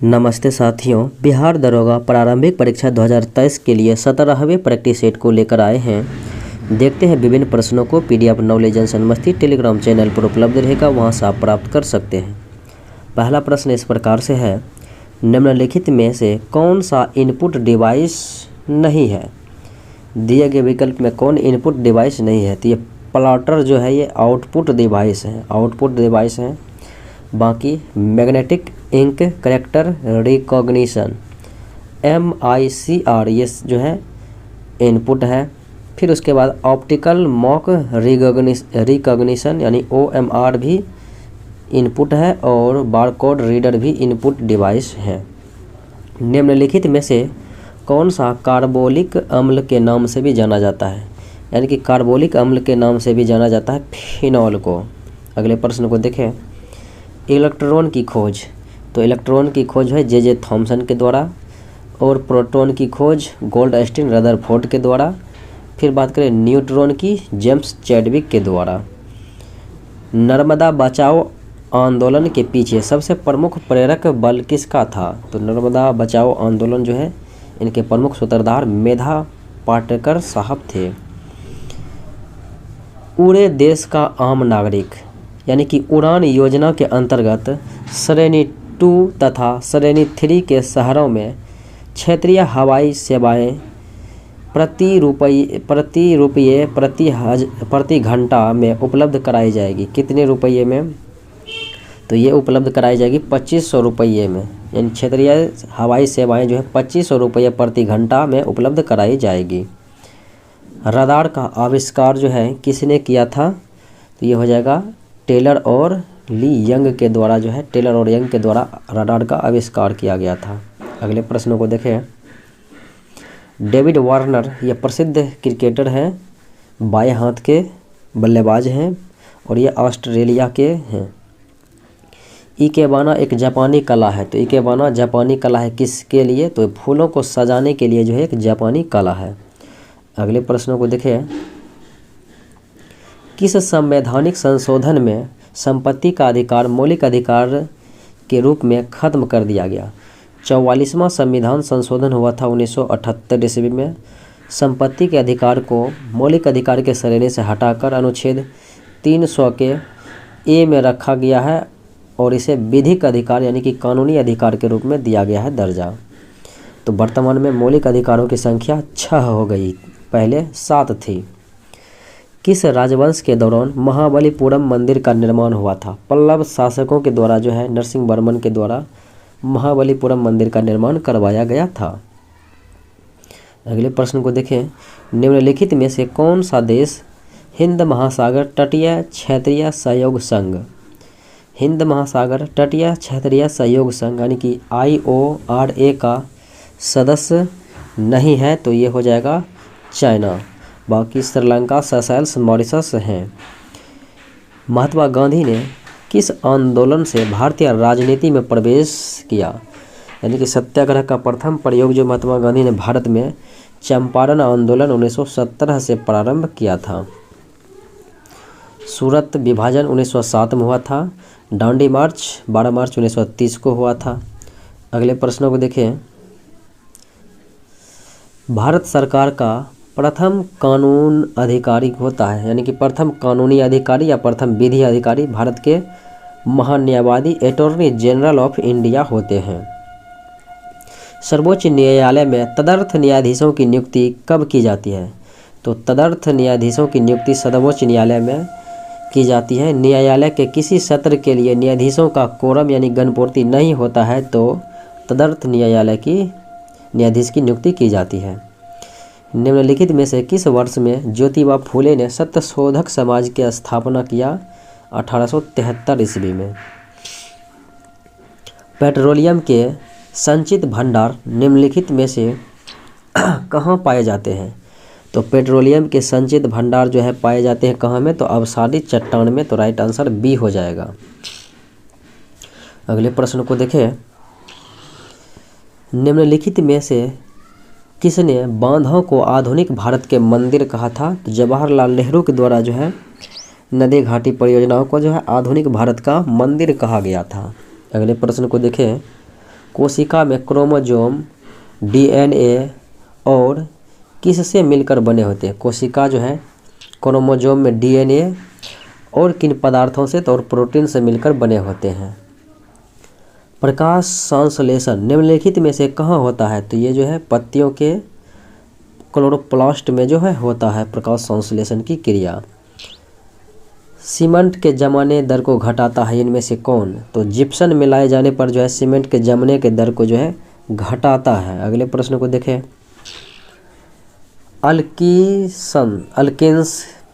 नमस्ते साथियों, बिहार दरोगा प्रारंभिक परीक्षा 2023 के लिए 17वें प्रैक्टिस सेट को लेकर आए हैं। देखते हैं विभिन्न प्रश्नों को। पीडीएफ नॉलेज एंड मस्ती टेलीग्राम चैनल पर उपलब्ध रहेगा, वहां से आप प्राप्त कर सकते हैं। पहला प्रश्न इस प्रकार से है, निम्नलिखित में से कौन सा इनपुट डिवाइस नहीं है? दिए गए विकल्प में कौन इनपुट डिवाइस नहीं है? तो ये प्लॉटर जो है ये आउटपुट डिवाइस है। बाकी magnetic ink character recognition MICR ये जो है इनपुट है। फिर उसके बाद ऑप्टिकल मॉक रिकॉग्निशन यानी OMR भी इनपुट है और बारकोड रीडर भी इनपुट डिवाइस है। निम्नलिखित में से कौन सा कार्बोलिक अम्ल के नाम से भी जाना जाता है? यानी कि कार्बोलिक अम्ल के नाम से भी जाना जाता है फिनॉल को। अगले प्रश्न को देखें, इलेक्ट्रॉन की खोज। तो इलेक्ट्रॉन की खोज है J.J. थॉमसन के द्वारा और प्रोटॉन की खोज गोल्डस्टीन रदरफोर्ड के द्वारा। फिर बात करें न्यूट्रॉन की, जेम्स चैडविक के द्वारा। नर्मदा बचाओ आंदोलन के पीछे सबसे प्रमुख प्रेरक बल किसका था? तो नर्मदा बचाओ आंदोलन जो है इनके प्रमुख सूत्रधार मेधा पाटकर साहब थे। उड़े देश का आम नागरिक यानी कि उड़ान योजना के अंतर्गत श्रेणी 2 तथा श्रेणी 3 के शहरों में क्षेत्रीय हवाई सेवाएं प्रति घंटा में उपलब्ध कराई जाएगी। कितने रुपये में? तो ये उपलब्ध कराई जाएगी 2500 रुपये में। यानी क्षेत्रीय हवाई सेवाएं जो है 2500 रुपये प्रति घंटा में उपलब्ध कराई जाएगी। रडार का आविष्कार जो है किसने किया था? तो ये हो जाएगा टेलर और यंग के द्वारा रडार का आविष्कार किया गया था। अगले प्रश्नों को देखें, डेविड वार्नर ये प्रसिद्ध क्रिकेटर हैं, बाएं हाथ के बल्लेबाज हैं और ये ऑस्ट्रेलिया के हैं। इकेबाना एक जापानी कला है। तो इकेबाना जापानी कला है किसके लिए? तो फूलों को सजाने के लिए जो है एक जापानी कला है। अगले प्रश्नों को देखें, किस संवैधानिक संशोधन में संपत्ति का अधिकार मौलिक अधिकार के रूप में खत्म कर दिया गया? 44वां संविधान संशोधन हुआ था 1978 ईस्वी में। संपत्ति के अधिकार को मौलिक अधिकार के श्रेणी से हटाकर अनुच्छेद 300 के ए में रखा गया है और इसे विधिक अधिकार यानी कि कानूनी अधिकार के रूप में दिया गया है दर्जा। तो वर्तमान में मौलिक अधिकारों की संख्या 6 हो गई, पहले 7 थी। किस राजवंश के दौरान महाबलीपुरम मंदिर का निर्माण हुआ था? पल्लव शासकों के द्वारा जो है नरसिंह वर्मन के द्वारा महाबलीपुरम मंदिर का निर्माण करवाया गया था। अगले प्रश्न को देखें, निम्नलिखित में से कौन सा देश हिंद महासागर तटीय क्षेत्रीय सहयोग संघ यानी कि IORA का सदस्य नहीं है? तो ये हो जाएगा चाइना। बाकी श्रीलंका, सेशेल्स, मॉरिशस हैं। महात्मा गांधी ने किस आंदोलन से भारतीय राजनीति में प्रवेश किया? यानी कि सत्याग्रह का प्रथम प्रयोग जो महात्मा गांधी ने भारत में चंपारण आंदोलन 1917 से प्रारंभ किया था। सूरत विभाजन 1907 में हुआ था। दांडी मार्च 12 मार्च 1930 को हुआ था। अगले प्रश्नों को देखें, भारत सरकार का प्रथम कानून अधिकारी होता है यानी कि प्रथम कानूनी अधिकारी या प्रथम विधि अधिकारी भारत के महान्यायवादी अटॉर्नी जनरल ऑफ इंडिया होते हैं। सर्वोच्च न्यायालय में तदर्थ न्यायाधीशों की नियुक्ति कब की जाती है? तो तदर्थ न्यायाधीशों की नियुक्ति सर्वोच्च न्यायालय में की जाती है। न्यायालय के किसी सत्र के लिए न्यायाधीशों का कोरम यानी गणपूर्ति नहीं होता है तो तदर्थ न्यायालय की न्यायाधीश की नियुक्ति की जाती है। निम्नलिखित में से किस वर्ष में ज्योतिबा फूले ने सत्यशोधक समाज की स्थापना किया? 1873 ईस्वी में। पेट्रोलियम के संचित भंडार निम्नलिखित में से कहाँ पाए जाते हैं? तो पेट्रोलियम के संचित भंडार जो है पाए जाते हैं कहाँ में? तो अवसादी चट्टान में। तो राइट आंसर बी हो जाएगा। अगले प्रश्न को देखें, निम्नलिखित में से किसने बांधों को आधुनिक भारत के मंदिर कहा था? तो जवाहरलाल नेहरू के द्वारा जो है नदी घाटी परियोजनाओं को जो है आधुनिक भारत का मंदिर कहा गया था। अगले प्रश्न को देखें, कोशिका में क्रोमोसोम डीएनए और किससे मिलकर बने होते हैं? कोशिका जो है क्रोमोसोम में डीएनए और किन पदार्थों से, तो और प्रोटीन से मिलकर बने होते हैं। प्रकाश संश्लेषण निम्नलिखित में से कहाँ होता है? तो ये जो है पत्तियों के क्लोरोप्लास्ट में जो है होता है प्रकाश संश्लेषण की क्रिया। सीमेंट के जमाने दर को घटाता है इनमें से कौन? तो जिप्सम मिलाए जाने पर जो है सीमेंट के जमने के दर को जो है घटाता है। अगले प्रश्न को देखें। अल्किन्स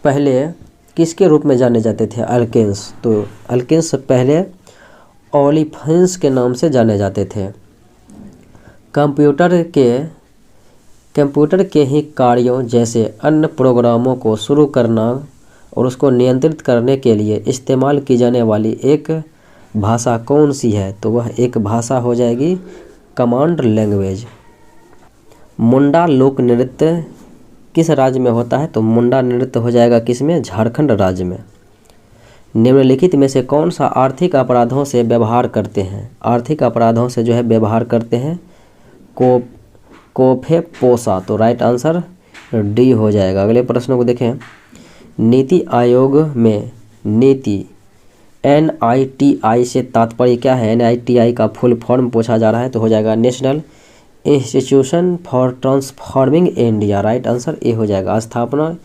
पहले किसके रूप में जाने जाते थे? अल्किन्स, तो अल्किन्स पहले ओलिफेन्स के नाम से जाने जाते थे। कंप्यूटर के ही कार्यों जैसे अन्य प्रोग्रामों को शुरू करना और उसको नियंत्रित करने के लिए इस्तेमाल की जाने वाली एक भाषा कौन सी है? तो वह एक भाषा हो जाएगी कमांड लैंग्वेज। मुंडा लोक नृत्य किस राज्य में होता है? तो मुंडा नृत्य हो जाएगा किस में? झारखंड राज्य में। निम्नलिखित में से कौन सा आर्थिक अपराधों से व्यवहार करते हैं? आर्थिक अपराधों से जो है व्यवहार करते हैं कोफे पोसा, तो राइट आंसर डी हो जाएगा। अगले प्रश्न को देखें। नीति आयोग में नीति NITI से तात्पर्य क्या है? NITI का फुल फॉर्म पूछा जा रहा है, तो हो जाएगा national institution for transforming India, right answer A हो जाएगा। स्थापना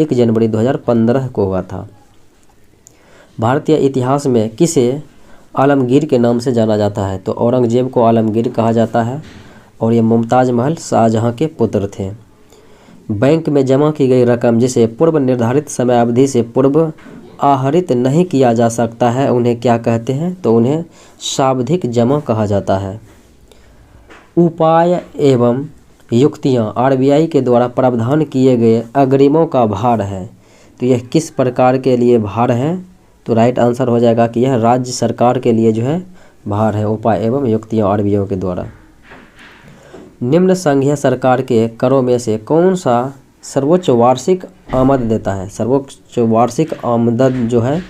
1 जनवरी 2015 को हुआ था। भारतीय इतिहास में किसे आलमगीर के नाम से जाना जाता है? तो औरंगजेब को आलमगीर कहा जाता है और ये मुमताज़ महल शाहजहां के पुत्र थे। बैंक में जमा की गई रकम जिसे पूर्व निर्धारित समय अवधि से पूर्व आहरित नहीं किया जा सकता है उन्हें क्या कहते हैं? तो उन्हें सावधिक जमा कहा जाता है। उपाय एवं युक्तियाँ RBI के द्वारा प्रावधान किए गए अग्रिमों का भार है, तो यह किस प्रकार के लिए भार है? तो राइट आंसर हो जाएगा कि यह राज्य सरकार के लिए जो है भार है, उपाय एवं युक्तियाँ RBI के द्वारा। निम्न संघीय सरकार के करों में से कौन सा सर्वोच्च वार्षिक आमद देता है? सर्वोच्च वार्षिक आमदन जो है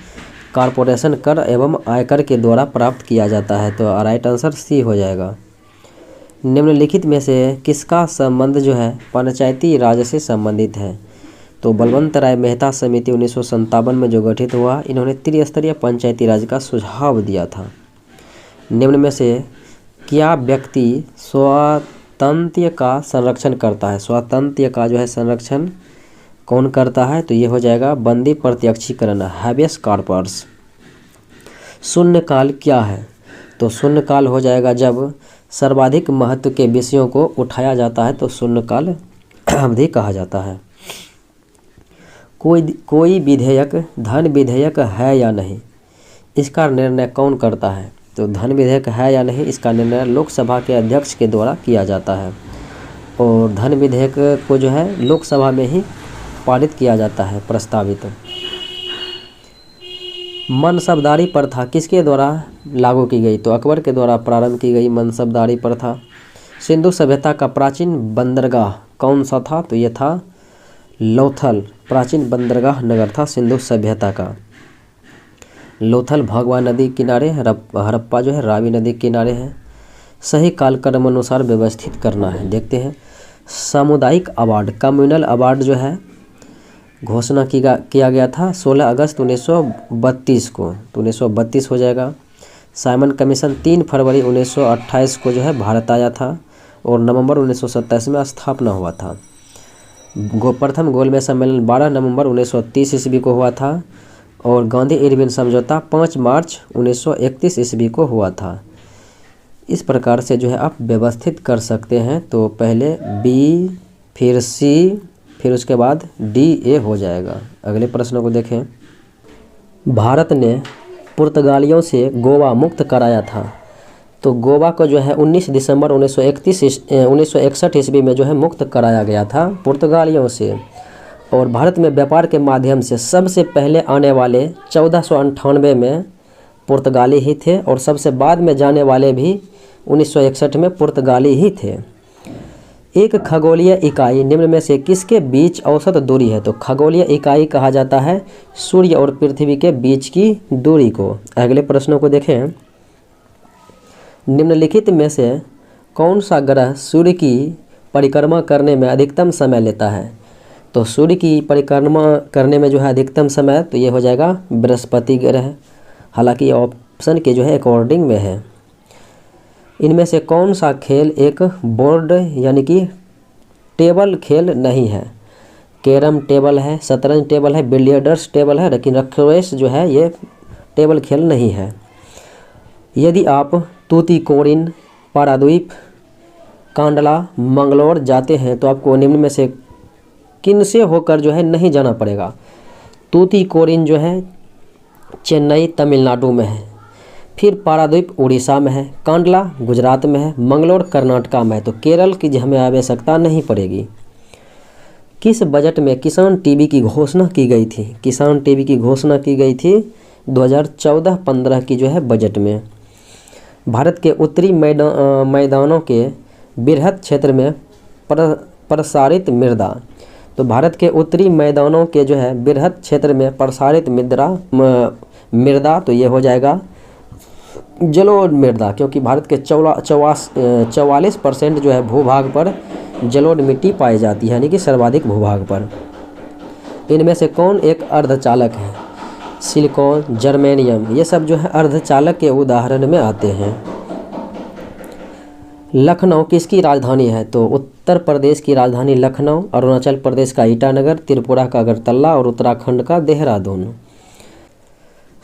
कॉरपोरेशन कर एवं आयकर के द्वारा प्राप्त किया जाता है, तो राइट आंसर सी हो जाएगा। निम्नलिखित में से किसका संबंध जो है पंचायती राज से संबंधित है? तो बलवंत राय मेहता समिति 1957 में जो गठित हुआ, इन्होंने त्रिस्तरीय पंचायती राज का सुझाव दिया था। निम्न में से क्या व्यक्ति स्वातंत्र्य का संरक्षण करता है? स्वातंत्र्य का जो है संरक्षण कौन करता है? तो ये हो जाएगा बंदी प्रत्यक्षीकरण, हैबियस कॉर्पस। शून्यकाल क्या है? तो शून्यकाल हो जाएगा जब सर्वाधिक महत्व के विषयों को उठाया जाता है, तो शून्यकाल अवधि कहा जाता है। कोई विधेयक धन विधेयक है या नहीं, इसका निर्णय कौन करता है? तो धन विधेयक है या नहीं, इसका निर्णय लोकसभा के अध्यक्ष के द्वारा किया जाता है और धन विधेयक को जो है लोकसभा में ही पारित किया जाता है प्रस्तावित। मनसबदारी प्रथा किसके द्वारा लागू की गई? तो अकबर के द्वारा प्रारंभ की गई मनसबदारी प्रथा। सिंधु सभ्यता का प्राचीन बंदरगाह कौन सा था? तो ये था लोथल, प्राचीन बंदरगाह नगर था सिंधु सभ्यता का। लोथल भगवा नदी किनारे, हड़प्पा जो है रावी नदी किनारे है। सही कालक्रम अनुसार व्यवस्थित करना है। देखते हैं। सामुदायिक अवार्ड, कम्युनल अवार्ड जो है घोषणा किया गया था 16 अगस्त 1932 को, तो 1932 हो जाएगा। साइमन कमीशन 3 फरवरी 1928 को जो है भारत आया था और नवंबर 1927 में स्थापना हुआ था। प्रथम गोलमेज सम्मेलन 12 नवंबर 1930 ईस्वी को हुआ था और गांधी इरविन समझौता 5 मार्च 1931 ईस्वी को हुआ था। इस प्रकार से जो है आप व्यवस्थित कर सकते हैं। तो पहले बी, फिर सी, फिर उसके बाद DA हो जाएगा। अगले प्रश्न को देखें। भारत ने पुर्तगालियों से गोवा मुक्त कराया था, तो गोवा को जो है 19 दिसंबर 1961 ईस्वी में जो है मुक्त कराया गया था पुर्तगालियों से। और भारत में व्यापार के माध्यम से सबसे पहले आने वाले 1498 में पुर्तगाली ही थे और सबसे बाद में जाने वाले भी 1961 में पुर्तगाली ही थे। एक खगोलीय इकाई निम्न में से किसके बीच औसत दूरी है? तो खगोलीय इकाई कहा जाता है सूर्य और पृथ्वी के बीच की दूरी को। अगले प्रश्नों को देखें। निम्नलिखित में से कौन सा ग्रह सूर्य की परिक्रमा करने में अधिकतम समय लेता है? तो सूर्य की परिक्रमा करने में जो है अधिकतम समय, तो ये हो जाएगा बृहस्पति ग्रह। हालांकि ये ऑप्शन के जो है अकॉर्डिंग में है। इनमें से कौन सा खेल एक बोर्ड यानी कि टेबल खेल नहीं है? कैरम टेबल है, शतरंज टेबल है, बिलियर्ड्स टेबल है, लेकिन रक्वेस जो है ये टेबल खेल नहीं है। यदि आप तूतीकोरिन, पाराद्वीप, कांडला, मंगलौर जाते हैं तो आपको निम्न में से किन से होकर जो है नहीं जाना पड़ेगा? तूतीकोरिन जो है चेन्नई तमिलनाडु में है, फिर पाराद्वीप उड़ीसा में है, कांडला गुजरात में है, मंगलौर कर्नाटका में है। तो केरल की हमें आवश्यकता नहीं पड़ेगी। किस बजट में किसान टीवी की घोषणा की गई थी? किसान टीवी की घोषणा की गई थी 2014-15 की जो है बजट में। भारत के उत्तरी मैदानों के बृहत क्षेत्र में प्रसारित मृदा। तो भारत के उत्तरी मैदानों के जो है बृहत क्षेत्र में प्रसारित मृदा तो ये हो जाएगा जलोढ़ मृदा, क्योंकि भारत के 44% जो है भूभाग पर जलोढ़ मिट्टी पाई जाती है, यानी कि सर्वाधिक भूभाग पर। इनमें से कौन एक अर्धचालक है? सिलिकॉन, जर्मेनियम, ये सब जो है अर्धचालक के उदाहरण में आते हैं। लखनऊ किसकी राजधानी है? तो उत्तर प्रदेश की राजधानी लखनऊ, अरुणाचल प्रदेश का ईटानगर, त्रिपुरा का अगरतला और उत्तराखंड का देहरादून।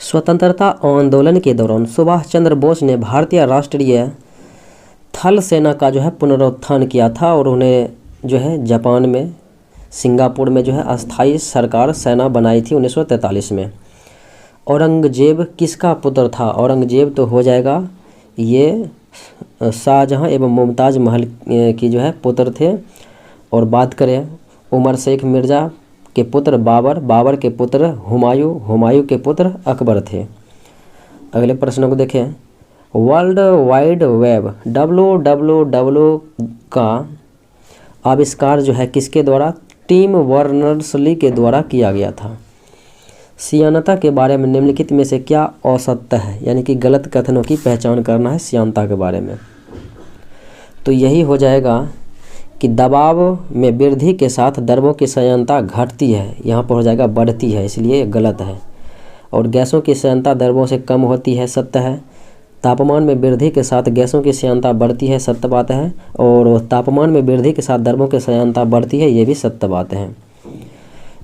स्वतंत्रता आंदोलन के दौरान सुभाष चंद्र बोस ने भारतीय राष्ट्रीय थल सेना का जो है पुनरुत्थान किया था और उन्हें जो है जापान में, सिंगापुर में जो है अस्थायी सरकार सेना बनाई थी 1943 में। औरंगजेब किसका पुत्र था? औरंगजेब तो हो जाएगा ये शाहजहां एवं मुमताज़ महल की जो है पुत्र थे। और बात करें उमर शेख मिर्ज़ा के पुत्र बाबर, बाबर के पुत्र हुमायूं, हुमायूं के पुत्र अकबर थे। अगले प्रश्न को देखें। वर्ल्ड वाइड वेब WWW का आविष्कार जो है किसके द्वारा? टिम बर्नर्स-ली के द्वारा किया गया था। सियानता के बारे में निम्नलिखित में से क्या असत्य है? यानी कि गलत कथनों की पहचान करना है सियानता के बारे में। तो यही हो जाएगा कि दबाव में वृद्धि के साथ द्रव्यों की संयंत्रता घटती है, यहाँ पर हो जाएगा बढ़ती है, इसलिए गलत है। और गैसों की संयंत्रता द्रव्यों से कम होती है, सत्य है। तापमान में वृद्धि के साथ गैसों की संयंत्रता बढ़ती है, सत्य बात है। और तापमान में वृद्धि के साथ द्रव्यों की संयंत्रता बढ़ती है, ये भी सत्य बात है।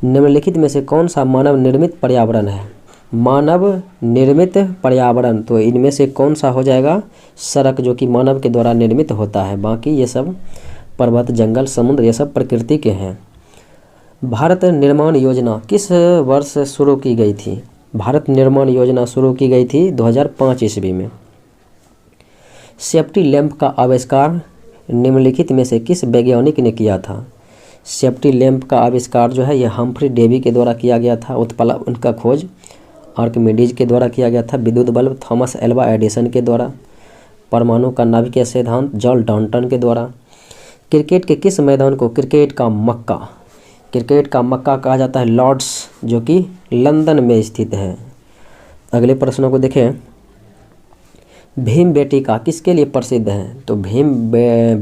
निम्नलिखित में से कौन सा मानव निर्मित पर्यावरण है? मानव निर्मित पर्यावरण, तो इनमें से कौन सा हो जाएगा? सड़क, जो कि मानव के द्वारा निर्मित होता है। बाकी ये सब पर्वत, जंगल, समुद्र, ये सब प्रकृति के हैं। भारत निर्माण योजना किस वर्ष शुरू की गई थी? भारत निर्माण योजना शुरू की गई थी 2005 ईस्वी में। सेफ्टी लैंप का आविष्कार निम्नलिखित में से किस वैज्ञानिक ने किया था? सेफ्टी लैंप का आविष्कार जो है ये हम्फ्री डेवी के द्वारा किया गया था। उत्प्लाव उनका खोज आर्किमिडीज के द्वारा किया गया था। विद्युत बल्ब थॉमस एल्वा एडिसन के द्वारा। परमाणु का नाभिकीय सिद्धांत जॉन डाल्टन के द्वारा। क्रिकेट के किस मैदान को क्रिकेट का मक्का कहा जाता है? लॉर्ड्स, जो कि लंदन में स्थित है। अगले प्रश्नों को देखें। भीम बेटिका किसके लिए प्रसिद्ध है? तो भीम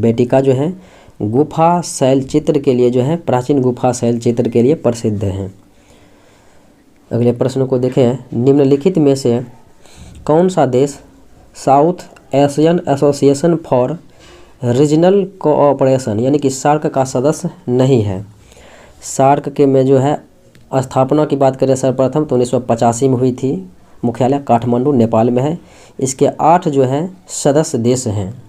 बेटिका जो है गुफा शैल चित्र के लिए जो है, प्राचीन गुफा शैल चित्र के लिए प्रसिद्ध है। अगले प्रश्न को देखें। निम्नलिखित में से कौन सा देश south Asian association for regional cooperation यानी कि सार्क का सदस्य नहीं है? सार्क के में जो है स्थापना की बात करें सर्वप्रथम तो 1985 में हुई थी। मुख्यालय काठमांडू नेपाल में है। इसके 8 जो है सदस्य देश हैं,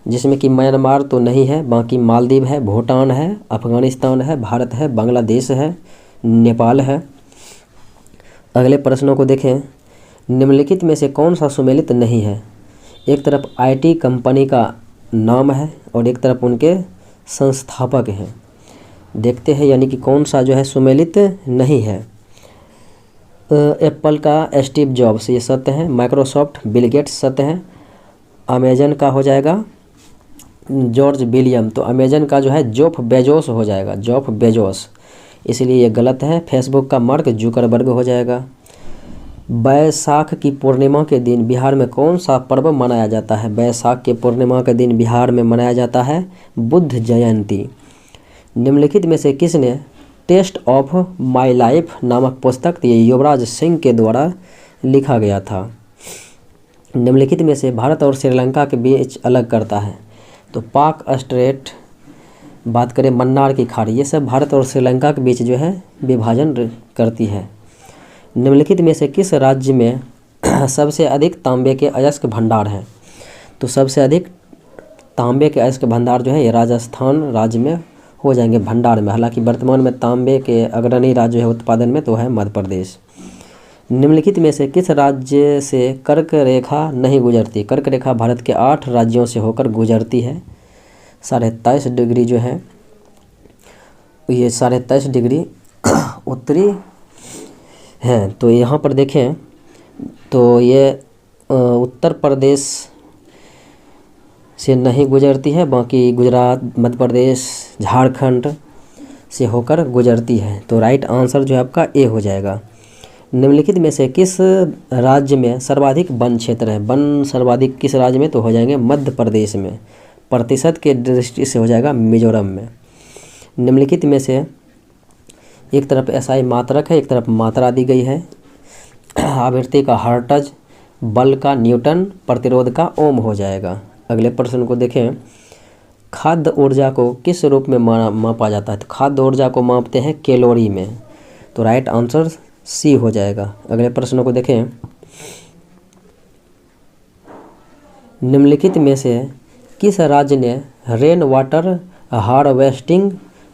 जिसमें कि म्यांमार तो नहीं है, बाकी मालदीव है, भूटान है, अफगानिस्तान है, भारत है, बांग्लादेश है, नेपाल है। अगले प्रश्नों को देखें। निम्नलिखित में से कौन सा सुमेलित नहीं है? एक तरफ IT कंपनी का नाम है और एक तरफ उनके संस्थापक हैं। देखते हैं यानी कि कौन सा जो है सुमेलित नहीं है। एप्पल का स्टीव जॉब्स, ये सत्य है। माइक्रोसॉफ्ट बिल गेट्स, सत्य है। अमेजन का हो जाएगा जॉर्ज विलियम, तो अमेजन का जो है जेफ बेजोस हो जाएगा, जेफ बेजोस, इसलिए ये गलत है। फेसबुक का मार्क जुकरबर्ग हो जाएगा। बैसाख की पूर्णिमा के दिन बिहार में कौन सा पर्व मनाया जाता है? बैसाख के पूर्णिमा के दिन बिहार में मनाया जाता है बुद्ध जयंती। निम्नलिखित में से किसने टेस्ट ऑफ माई लाइफ नामक पुस्तक ये युवराज सिंह के द्वारा लिखा गया था? निम्नलिखित में से भारत और श्रीलंका के बीच अलग करता है? तो पाक स्ट्रेट, बात करें मन्नार की खाड़ी, ये सब भारत और श्रीलंका के बीच जो है विभाजन करती है। निम्नलिखित में से किस राज्य में सबसे अधिक तांबे के अयस्क भंडार है? तो सबसे अधिक तांबे के अयस्क भंडार जो है ये राजस्थान राज्य में हो जाएंगे भंडार में। हालांकि वर्तमान में तांबे के अग्रणी राज्य है उत्पादन में तो है मध्य प्रदेश। निम्नलिखित में से किस राज्य से कर्क रेखा नहीं गुजरती? कर्क रेखा भारत के 8 राज्यों से होकर गुजरती है। 23.5 डिग्री जो है ये 23.5 डिग्री उत्तरी है। तो यहाँ पर देखें तो ये उत्तर प्रदेश से नहीं गुजरती है, बाकी गुजरात, मध्य प्रदेश, झारखंड से होकर गुजरती है। तो राइट आंसर जो है आपका ए हो जाएगा। निम्नलिखित में से किस राज्य में सर्वाधिक वन क्षेत्र है? वन सर्वाधिक किस राज्य में? तो हो जाएंगे मध्य प्रदेश में। प्रतिशत के दृष्टि से हो जाएगा मिजोरम में। निम्नलिखित में से एक तरफ एसआई मात्रक है, एक तरफ मात्रा दी गई है। आवृत्ति का हर्ट्ज, बल का न्यूटन, प्रतिरोध का ओम हो जाएगा। अगले प्रश्न को देखें। खाद्य ऊर्जा को किस रूप में मापा जाता है? तो खाद्य ऊर्जा को मापते हैं कैलोरी में। तो राइट आंसर सी हो जाएगा। अगले प्रश्न को देखें। निम्नलिखित में से किस राज्य ने रेन वाटर हार्वेस्टिंग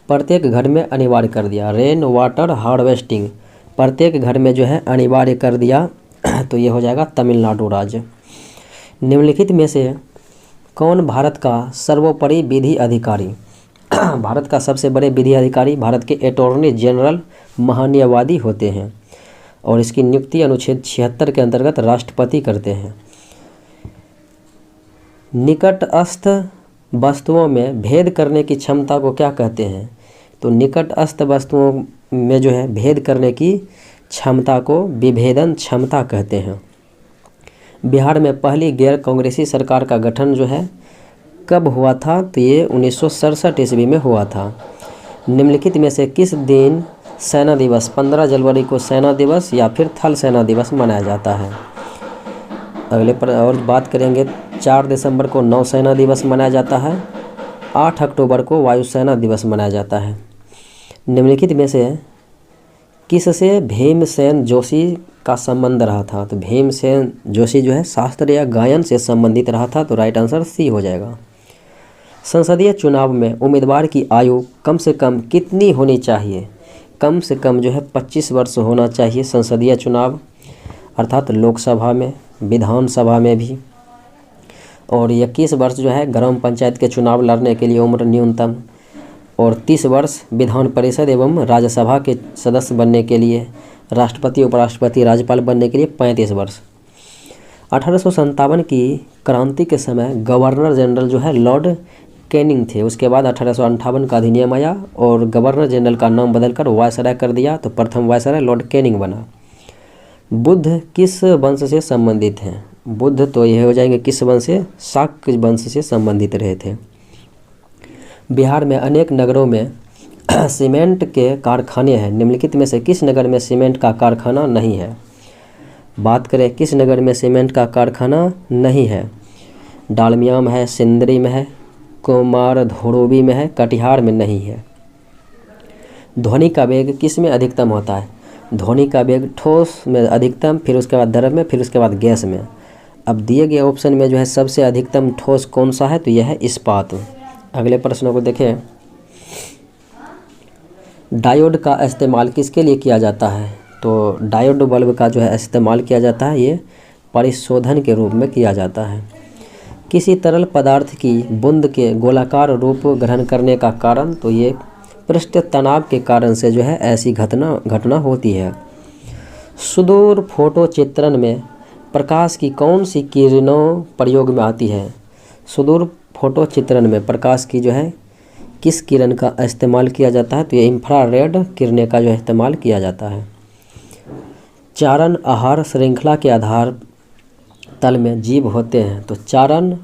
प्रत्येक घर में अनिवार्य कर दिया? रेन वाटर हार्वेस्टिंग प्रत्येक घर में जो है अनिवार्य कर दिया। तो ये हो जाएगा तमिलनाडु राज्य। निम्नलिखित में से कौन भारत का सर्वोपरि विधि अधिकारी? भारत का सबसे बड़े विधि अधिकारी भारत के अटॉर्नी जनरल महान्यायवादी होते हैं और इसकी नियुक्ति अनुच्छेद 76 के अंतर्गत राष्ट्रपति करते हैं। निकटस्थ वस्तुओं में भेद करने की क्षमता को क्या कहते हैं? तो निकटस्थ वस्तुओं में जो है भेद करने की क्षमता को विभेदन क्षमता कहते हैं। बिहार में पहली गैर कांग्रेसी सरकार का गठन जो है कब हुआ था? तो ये 1967 ईस्वी में हुआ था। निम्नलिखित में से किस दिन सेना दिवस 15 जनवरी को सेना दिवस या फिर थल सेना दिवस मनाया जाता है? अगले पर और बात करेंगे। 4 दिसंबर को नौसेना दिवस मनाया जाता है। 8 अक्टूबर को वायुसेना दिवस मनाया जाता है। निम्नलिखित में से किससे भीमसेन जोशी का संबंध रहा था? तो भीमसेन जोशी जो है शास्त्र या गायन से संबंधित रहा था। तो राइट आंसर सी हो जाएगा। संसदीय चुनाव में उम्मीदवार की आयु कम से कम कितनी होनी चाहिए? कम से कम जो है 25 वर्ष होना चाहिए संसदीय चुनाव, अर्थात लोकसभा में, विधानसभा में भी। और 21 वर्ष जो है ग्राम पंचायत के चुनाव लड़ने के लिए उम्र न्यूनतम, और 30 वर्ष विधान परिषद एवं राज्यसभा के सदस्य बनने के लिए, राष्ट्रपति, उपराष्ट्रपति, राज्यपाल बनने के लिए 35 वर्ष। 1857 की क्रांति के समय गवर्नर जनरल जो है लॉर्ड कैनिंग थे। उसके बाद 1858 का अधिनियम आया और गवर्नर जनरल का नाम बदलकर वायसराय कर दिया। तो प्रथम वायसराय लॉर्ड कैनिंग बना। बुद्ध किस वंश से संबंधित हैं? बुद्ध तो यह हो जाएंगे किस वंश से? शाक्य वंश से संबंधित रहे थे। बिहार में अनेक नगरों में सीमेंट के कारखाने हैं। निम्नलिखित में से किस नगर में सीमेंट का कारखाना नहीं है? बात करें किस नगर में सीमेंट का कारखाना नहीं है? डालमिया में है, सिंदरी में है, कुमार धोरोबी में है, कटिहार में नहीं है। ध्वनि का वेग किस में अधिकतम होता है? ध्वनि का वेग ठोस में अधिकतम, फिर उसके बाद द्रव में, फिर उसके बाद गैस में। अब दिए गए ऑप्शन में जो है सबसे अधिकतम ठोस कौन सा है? तो यह है इस्पात। अगले प्रश्नों को देखें। डायोड का इस्तेमाल किसके लिए किया जाता है? तो डायोड बल्ब का जो है इस्तेमाल किया जाता है, ये परिशोधन के रूप में किया जाता है। किसी तरल पदार्थ की बूंद के गोलाकार रूप ग्रहण करने का कारण? तो ये पृष्ठ तनाव के कारण से जो है ऐसी घटना होती है। सुदूर फोटो चित्रण में प्रकाश की कौन सी किरणों प्रयोग में आती है? सुदूर फोटो चित्रण में प्रकाश की जो है किस किरण का इस्तेमाल किया जाता है? तो ये इंफ्रारेड किरणें का जो इस्तेमाल किया जाता है। चारण आहार श्रृंखला के आधार तल में जीव होते हैं। तो चारण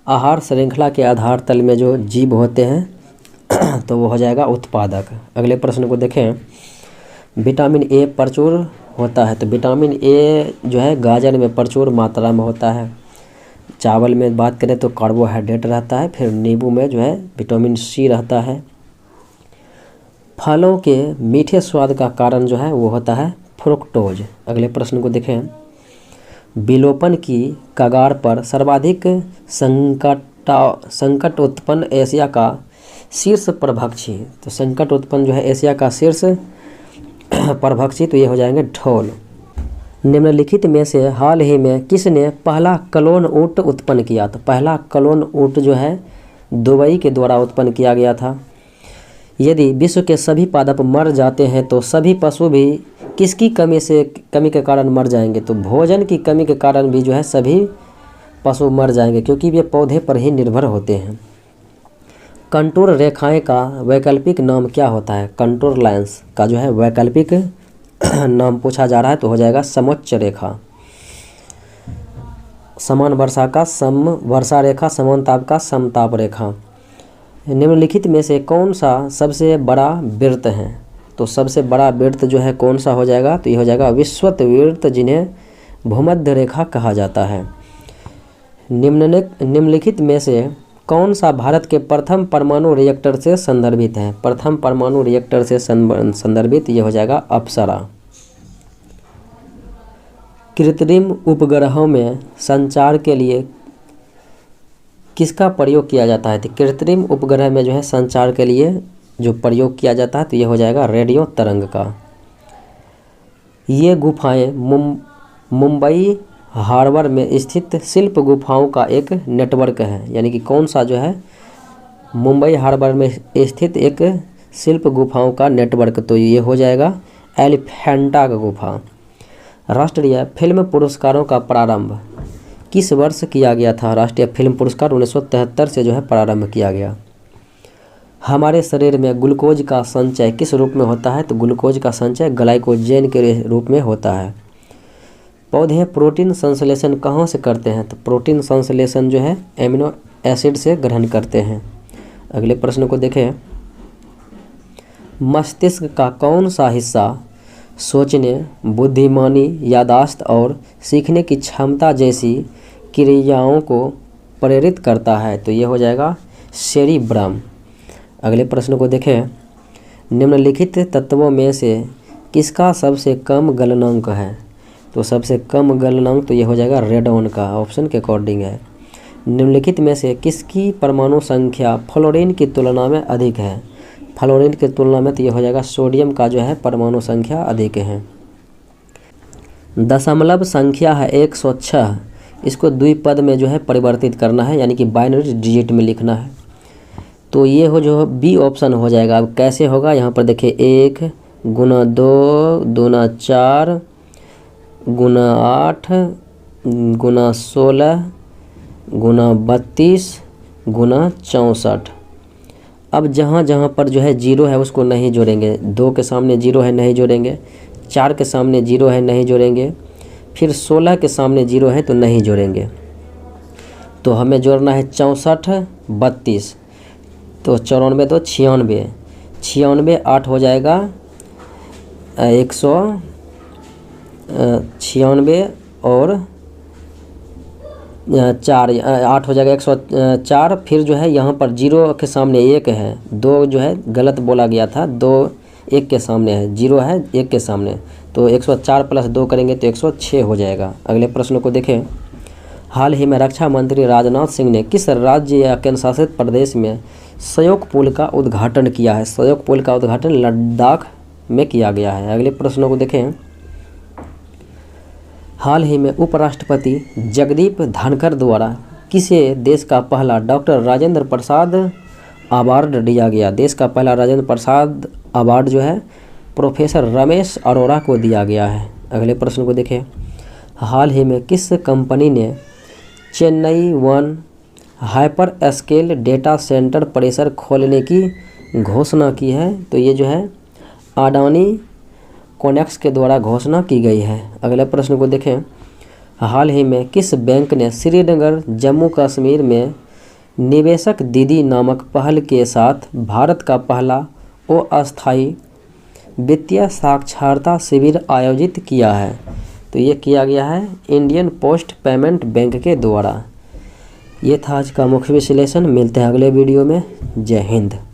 आहार श्रृंखला के आधार तल में जो जीव होते हैं तो वो हो जाएगा उत्पादक। अगले प्रश्न को देखें। विटामिन ए प्रचुर होता है। तो विटामिन ए जो है गाजर में प्रचुर मात्रा में होता है। चावल में बात करें तो कार्बोहाइड्रेट रहता है। फिर नींबू में जो है विटामिन सी रहता है। फलों के मीठे स्वाद का कारण जो है वो होता है फ्रुक्टोज। अगले प्रश्न को देखें। विलोपन की कगार पर सर्वाधिक संकट उत्पन्न एशिया का शीर्ष परभक्षी। तो संकट उत्पन्न जो है एशिया का शीर्ष परभक्षी तो ये हो जाएंगे ढोल। निम्नलिखित में से हाल ही में किसने पहला क्लोन ऊँट उत्पन्न किया? तो पहला क्लोन ऊँट जो है दुबई के द्वारा उत्पन्न किया गया था। यदि विश्व के सभी पादप मर जाते हैं तो सभी पशु भी किसकी कमी के कारण मर जाएंगे? तो भोजन की कमी के कारण भी जो है सभी पशु मर जाएंगे, क्योंकि वे पौधे पर ही निर्भर होते हैं। कंटूर रेखाएं का वैकल्पिक नाम क्या होता है? कंटूर लाइंस का जो है वैकल्पिक नाम पूछा जा रहा है तो हो जाएगा समोच्च रेखा। समान वर्षा का सम वर्षा रेखा, समान ताप का समताप रेखा। निम्नलिखित में से कौन सा सबसे बड़ा वृत्त है? तो सबसे बड़ा वृत्त जो है कौन सा हो जाएगा? तो ये हो जाएगा विषुवत वृत्त, जिन्हें भूमध्य रेखा कहा जाता है। निम्नलिखित में से कौन सा भारत के प्रथम परमाणु रिएक्टर से संदर्भित है? प्रथम परमाणु रिएक्टर से संदर्भित ये हो जाएगा अप्सरा। कृत्रिम उपग्रहों में संचार के लिए किसका प्रयोग किया जाता है? तो कृत्रिम उपग्रह में जो है संचार के लिए जो प्रयोग किया जाता है तो ये हो जाएगा रेडियो तरंग का। ये गुफाएं मुंबई हार्बर में स्थित शिल्प गुफाओं का एक नेटवर्क है। यानी कि कौन सा जो है मुंबई हार्बर में स्थित एक शिल्प गुफाओं का नेटवर्क, तो ये हो जाएगा एलिफेंटा का गुफा। राष्ट्रीय फिल्म पुरस्कारों का प्रारंभ किस वर्ष किया गया था? राष्ट्रीय फिल्म पुरस्कार 1973 से जो है प्रारंभ किया गया। हमारे शरीर में ग्लूकोज का संचय किस रूप में होता है? तो ग्लूकोज का संचय ग्लाइकोजेन के रूप में होता है। पौधे प्रोटीन संश्लेषण कहाँ से करते हैं? तो प्रोटीन संश्लेषण जो है एमिनो एसिड से ग्रहण करते हैं। अगले प्रश्न को देखें। मस्तिष्क का कौन सा हिस्सा सोचने, बुद्धिमानी, याददाश्त और सीखने की क्षमता जैसी क्रियाओं को प्रेरित करता है? तो ये हो जाएगा सेरिब्रम। अगले प्रश्न को देखें। निम्नलिखित तत्वों में से किसका सबसे कम गलनांक है? तो सबसे कम गलनांक तो ये हो जाएगा रेडॉन का, ऑप्शन के अकॉर्डिंग है। निम्नलिखित में से किसकी परमाणु संख्या फ्लोरीन की तुलना में अधिक है? फ्लोरीन की तुलना में तो ये हो जाएगा सोडियम का जो है परमाणु संख्या अधिक है। दशमलव संख्या है 106, इसको द्विपद में जो है परिवर्तित करना है, यानी कि बाइनरी डिजिट में लिखना है। तो ये हो जो बी ऑप्शन हो जाएगा। अब कैसे होगा यहाँ पर देखिए, 1 गुना 2 दूना 4 गुना 8 गुना 16 गुना 32 गुना 64। अब जहाँ जहाँ पर जो है जीरो है उसको नहीं जोड़ेंगे। 2 के सामने जीरो है नहीं जोड़ेंगे, 4 के सामने जीरो है नहीं जोड़ेंगे, फिर 16 के सामने जीरो है तो नहीं जोड़ेंगे। तो हमें जोड़ना है 64 32, तो 94 तो 96, 96 8 हो जाएगा 196 और 4 8 हो जाएगा 104। फिर जो है यहाँ पर जीरो के सामने 1 है, 2 जो है गलत बोला गया था, 2 1 के सामने है, जीरो है 1 के सामने, तो 104 प्लस 2 करेंगे तो 106 हो जाएगा। अगले प्रश्न को देखें। हाल ही में रक्षा मंत्री राजनाथ सिंह ने किस राज्य या केंद्र शासित प्रदेश में सहयोग पुल का उद्घाटन किया है? सहयोग पुल का उद्घाटन लद्दाख में किया गया है। अगले प्रश्नों को देखें। हाल ही में उपराष्ट्रपति जगदीप धनखड़ द्वारा किसे देश का पहला डॉक्टर राजेंद्र प्रसाद अवार्ड दिया गया? देश का पहला राजेंद्र प्रसाद अवार्ड जो है प्रोफेसर रमेश अरोड़ा को दिया गया है। अगले प्रश्न को देखें। हाल ही में किस कंपनी ने Chennai one hyper scale data centre परिसर खोलने की घोषणा की है? तो ये जो है अडानी कोनेक्स के द्वारा घोषणा की गई है। अगले प्रश्न को देखें, हाल ही में किस बैंक ने श्रीनगर जम्मू कश्मीर में निवेशक दीदी नामक पहल के साथ भारत का पहला अस्थायी वित्तीय साक्षरता शिविर आयोजित किया है? तो ये किया गया है इंडियन पोस्ट पेमेंट बैंक के द्वारा। ये था आज का मुख्य विश्लेषण। मिलते हैं अगले वीडियो में। जय हिंद।